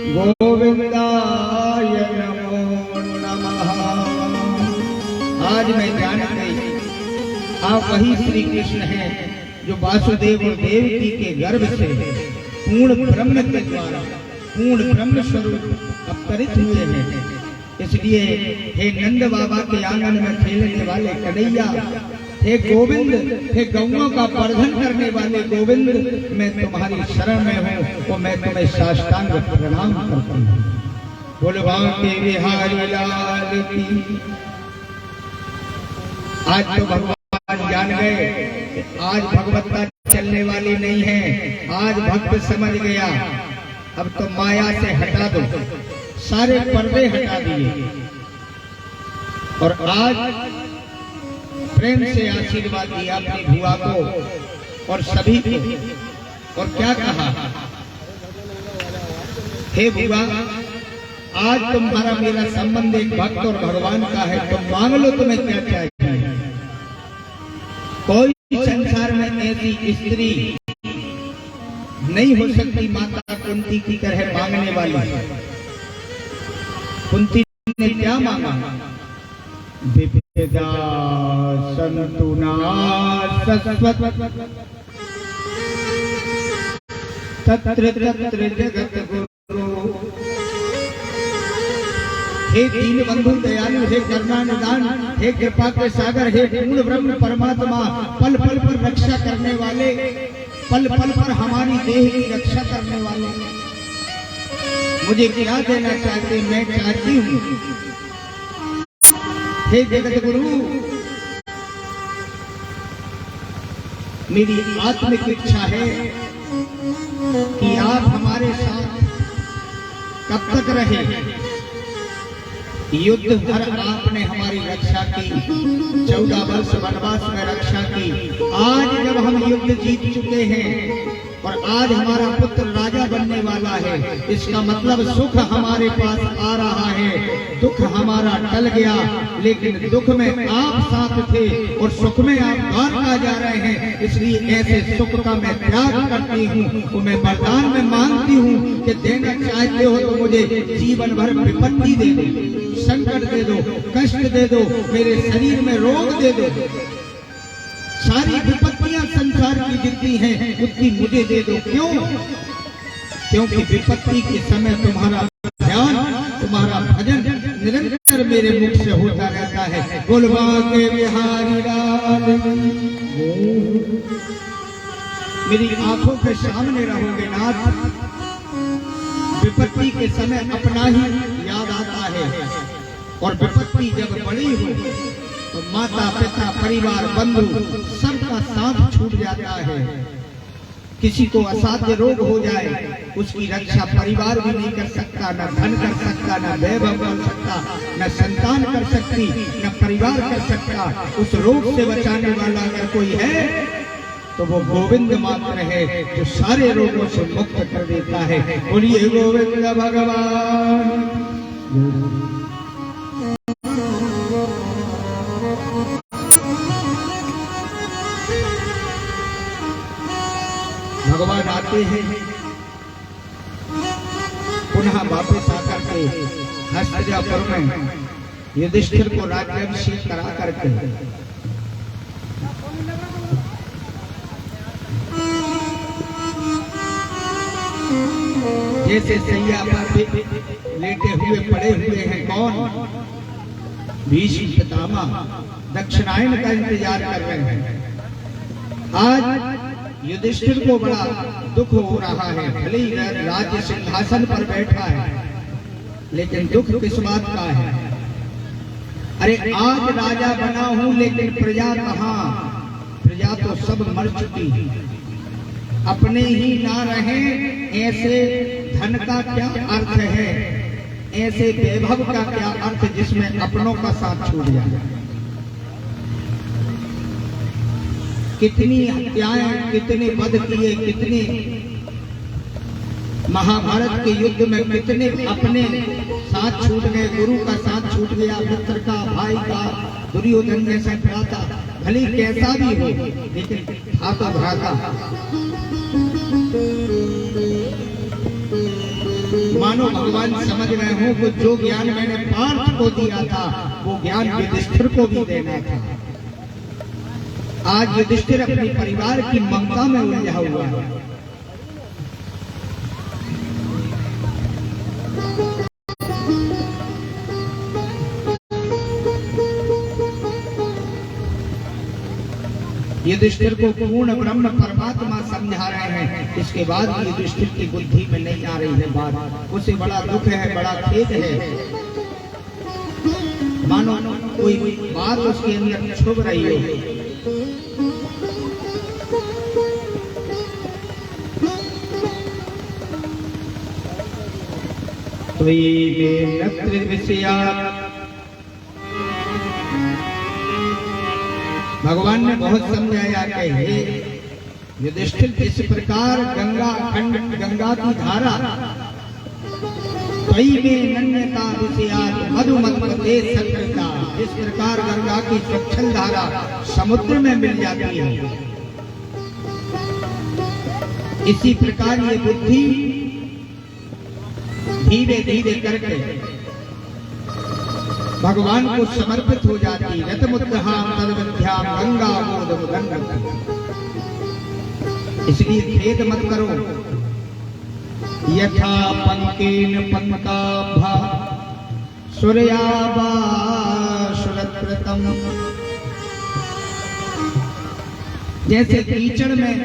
गोविंदाय नमो नमः। आज मैं जान गई आप वही श्री कृष्ण हैं जो वासुदेव और देवकी के गर्भ से पूर्ण ब्रह्म के द्वारा पूर्ण ब्रह्म स्वरूप अवतरित हुए हैं। इसलिए हे नंद बाबा के आंगन में खेलने वाले कन्हैया, हे गोविंद, हे गौओं का वर्धन करने वाले गोविंद, मैं तुम्हारी शरण में हूँ, तो मैं तुम्हें साष्टांग प्रणाम करता हूँ। बोलवा के बिहारी लाल की। आज तो भगवान जान गए, आज भगवत्ता चलने वाली नहीं है। आज भक्त समझ गया, अब तो माया से हटा दो, सारे पर्दे हटा दिए और आज प्रेम से आशीर्वाद दिया अपनी बुआ को और सभी को। और क्या कहा, हे बुआ, आज तुम्हारा मेरा संबंध एक भक्त और भगवान का है, तुम मांग लो तुम्हें क्या चाहिए। कोई संसार में ऐसी स्त्री नहीं हो सकती माता कुंती की तरह मांगने वाली। कुंती ने क्या मांगा, विद्या संतुना सस्वत तत्र तत्र जगत गुरु। हे दीन बंधु दयालु, हे करुणा निदान, हे कृपा के सागर, हे पूर्ण ब्रह्म परमात्मा, पल पल पर रक्षा करने वाले, पल पल पर हमारी देह की रक्षा करने वाले, मुझे क्या देना चाहते, मैं चाहती हूँ हे जगत गुरु, मेरी आत्मिक इच्छा है कि आप हमारे साथ कब तक रहे। युद्ध भर आपने हमारी रक्षा की, 14 वर्ष वनवास में रक्षा की। आज जब हम युद्ध जीत चुके हैं और आज हमारा पुत्र राजा बनने वाला है, इसका मतलब सुख हमारे पास आ रहा है। दुख हमारा टल गया, लेकिन दुख में आप साथ थे और सुख में आप द्वारका जा रहे हैं। इसलिए ऐसे सुख का मैं त्याग करती हूँ, तो मैं वरदान में मांगती हूँ कि देना चाहते हो तो मुझे जीवन भर विपत्ति दे दो, संकट दे दो, कष्ट दे दो, मेरे शरीर में रोग दे दो। सारी विपत्तियां संसार की जितनी हैं उतनी मुझे दे दो। क्यों? क्योंकि विपत्ति के समय तुम्हारा ध्यान, तुम्हारा भजन निरंतर मेरे मुख से होता रहता है। बोलवा के बिहारी लाल, मेरी आंखों के सामने रहोगे नाथ। विपत्ति के समय अपना ही याद आता है और विपत्ति जब बड़ी हो तो माता पिता परिवार बंधु सबका साथ छूट जाता है। किसी को असाध्य रोग हो जाए, उसकी रक्षा परिवार भी नहीं कर सकता, न धन कर सकता, न वैभव कर सकता, न संतान कर सकती, न परिवार कर सकता। उस रोग से बचाने वाला अगर कोई है तो वो गोविंद मात्र है, जो सारे रोगों से मुक्त कर देता है। बोलिए गोविंद भगवान। भगवान आते हैं पुनः वापस आकर के हस्तिनापुर में युधिष्ठिर को राज्याभिषेक करा करके जैसे सैया पर लेटे हुए पड़े हुए हैं कौन, भीष्म पितामह दक्षिणायन का इंतजार कर रहे हैं। आज युधिष्ठिर को बड़ा दुख हो रहा है, भले ही राज्य सिंहासन पर बैठा है, लेकिन दुख किस बात का है। अरे आज राजा बना हूं लेकिन प्रजा कहां, प्रजा तो सब मर चुकी, अपने ही ना रहे। ऐसे धन का क्या अर्थ है, ऐसे वैभव का क्या अर्थ जिसमें अपनों का साथ छूट जाए। कितनी हत्याएं, कितने वध किए, कितने महाभारत के युद्ध में कितने अपने साथ छूट गए, गुरु का साथ छूट गया, मित्र का, भाई का, दुर्योधन जैसा भ्राता, भले कैसा भी हो लेकिन था तो भ्राता। मान मानो भगवान समझ रहे हो कि जो ज्ञान मैंने पार्थ को दिया था वो ज्ञान युधिष्ठिर को भी देना था। आज युधिष्ठिर अपने परिवार की ममता में उलझा हुआ है। युधिष्ठिर को पूर्ण ब्रह्म परमात्मा समझा रहे हैं। इसके बाद युधिष्ठिर की बुद्धि में नहीं आ रही है बात। उसे बड़ा दुख है, बड़ा खेद है, मानो कोई बात उसके अंदर छुप रही है। तो भगवान ने बहुत समझाया कि हे युधिष्ठिर, इस प्रकार गंगा की धारा कई में नन्यता विषयात मधुमत्ते सकृता, इस प्रकार गंगा की स्वच्छल धारा समुद्र में मिल जाती है, इसी प्रकार ये बुद्धि धीरे धीरे करके भगवान को समर्पित हो जाती। रतमुद्धाम तदवध्याम गंगा मोदमुदन्नति। इसलिए खेद मत करो। यथा पंकेन पंकाभा सूर्याभा सुरत्रतम, जैसे कीचड़ में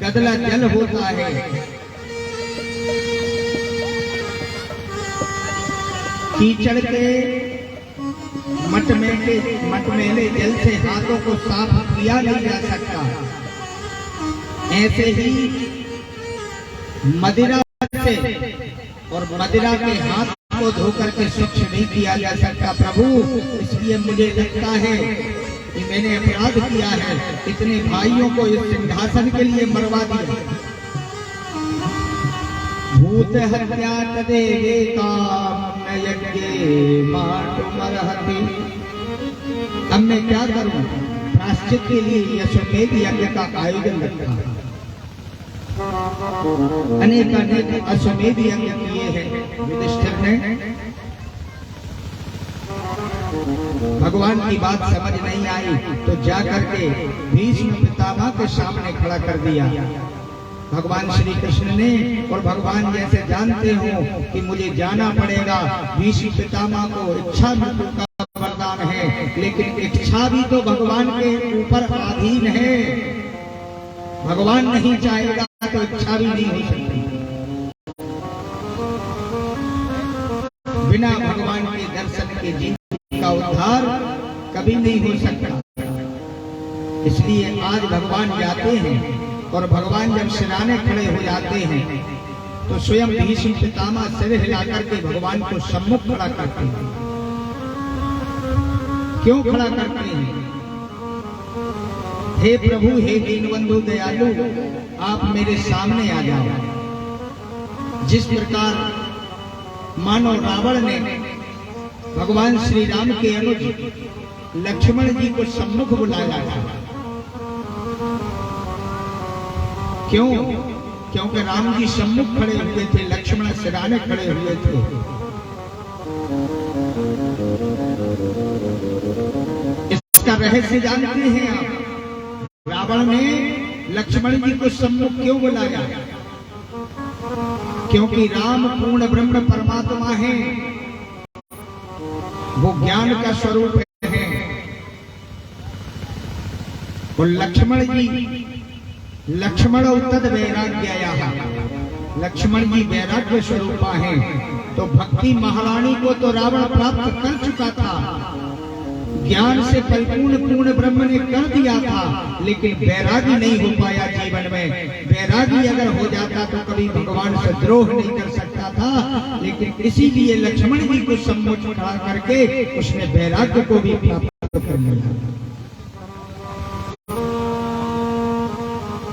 गदला जल होता है, कीचड़ के मटमेले जल से हाथों को साफ किया नहीं जा सकता, ऐसे ही मदिरा से और मदिरा के हाथ को धोकर के स्वच्छ नहीं किया जा सकता। प्रभु, इसलिए मुझे लगता है कि मैंने अपराध किया है, इतने भाइयों को इस सिंहासन के लिए मरवा दिया। भूत हत्या तदेवे काम यज्ञे मातुमर्हति। अब मैं क्या करूं? प्रायश्चित के लिए अश्वमेध यज्ञ का आयोजन रखा, अनेक अश्वमेध यज्ञ किए हैं युधिष्ठिर ने। भगवान की बात समझ नहीं आई तो जाकर के भीष्म पितामह के सामने खड़ा कर दिया भगवान श्री कृष्ण ने। और भगवान जैसे जानते हो कि मुझे जाना पड़ेगा, भीष्म पितामह को इच्छा मृत्यु का वरदान है, लेकिन इच्छा भी तो भगवान के ऊपर अधीन है। भगवान नहीं चाहेगा तो इच्छा भी नहीं हो सकती। बिना भगवान के दर्शन के जीवन का उद्धार कभी नहीं हो सकता। इसलिए आज भगवान जाते हैं और भगवान जब सिराने खड़े हो जाते हैं तो स्वयं भीष्म पितामह सिर हिलाकर के भगवान को सम्मुख खड़ा करते हैं। क्यों खड़ा करते हैं? हे प्रभु, हे दीनबंधु दयालु, आप मेरे सामने आ जाओ। जिस प्रकार मानो रावण ने भगवान श्री राम के अनुज लक्ष्मण जी को सम्मुख बुलाया था। क्यों? क्योंकि राम जी सम्मुख खड़े हुए थे, लक्ष्मण सिराने खड़े हुए थे। इसका रहस्य जानते हैं आप? रावण ने लक्ष्मण जी को सम्मुख क्यों बुलाया? क्योंकि राम पूर्ण ब्रह्म परमात्मा है, वो ज्ञान का स्वरूप है। और लक्ष्मण तद वैराग्याया, लक्ष्मण जी वैराग्य स्वरूपा है। तो भक्ति महारानी को तो रावण प्राप्त कर चुका था, ज्ञान से परिपूर्ण पूर्ण ब्रह्म ने कर दिया था, लेकिन वैरागी नहीं हो पाया जीवन में। वैरागी अगर हो जाता तो कभी भगवान से द्रोह नहीं कर सकता था, लेकिन इसीलिए लक्ष्मण जी को सम्मुख खड़ा करके उसने वैराग्य को भी प्राप्त कर लिया।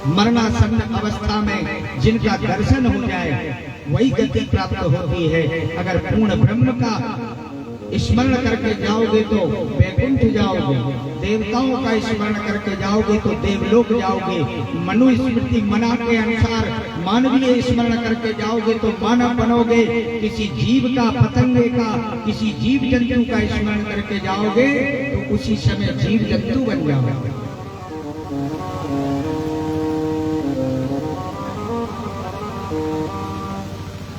मरणासन्न अवस्था में जिनका दर्शन हो जाए वही गति प्राप्त होती है। अगर पूर्ण ब्रह्म का स्मरण करके जाओगे तो वैकुंठ जाओगे, देवताओं का स्मरण करके जाओगे तो देवलोक जाओगे। मनुस्मृति मना के अनुसार मानवीय स्मरण करके जाओगे तो मानव बनोगे। किसी जीव का, पतंगे का, किसी जीव जंतु का स्मरण करके जाओगे तो उसी समय जीव जंतु बन जाओगे।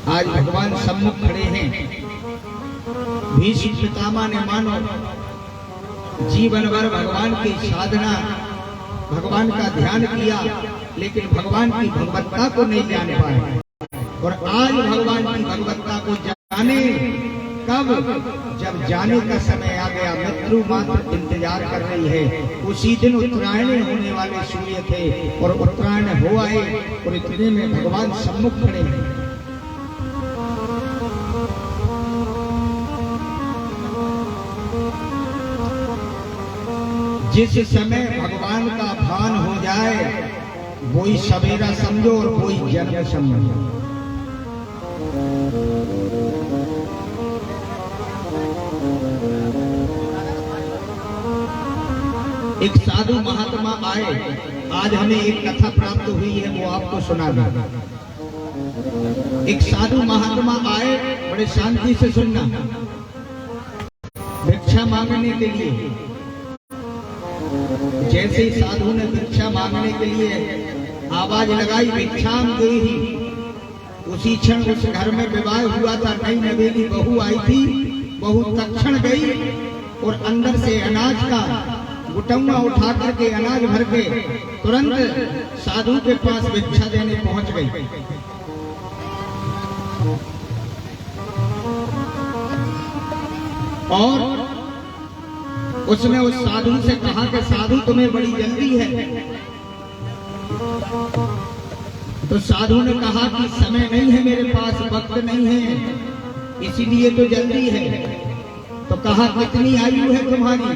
आज भगवान सम्मुख खड़े हैं। भीष्म पितामह ने मानो जीवन भर भगवान की साधना, भगवान का ध्यान किया, लेकिन भगवान की भगवत्ता को नहीं जान पाए। और आज भगवान की भगवत्ता को जाने कब? जब जाने का समय आ गया। मृत्यु मात्र इंतजार कर रही है। उसी दिन उत्तरायण होने वाले सूर्य थे और उत्तरायण हो आए और इतने में भगवान सम्मुख खड़े हैं। जिस समय भगवान का भान हो जाए वही सवेरा समझो और वही जन्म समझो। एक साधु महात्मा आए। आज हमें एक कथा प्राप्त हुई है, वो आपको सुना दूं। एक साधु महात्मा आए, बड़े शांति से सुनना, भिक्षा मांगने के लिए। जैसे ही साधु ने भिक्षा मांगने के लिए आवाज लगाई, भिक्षाम देहि, उसी क्षण उस घर में विवाह हुआ था। नई नवेली बहू आई थी। बहू तत्क्षण गई और अंदर से अनाज का गुटौना उठा करके अनाज भर के तुरंत साधु के पास भिक्षा देने पहुंच गई। और उसने उस साधु से कहा कि साधु तुम्हें बड़ी जल्दी है। तो साधु ने कहा कि समय नहीं है मेरे पास, वक्त नहीं है, इसीलिए तो जल्दी है। तो कहा कितनी आयु है तुम्हारी?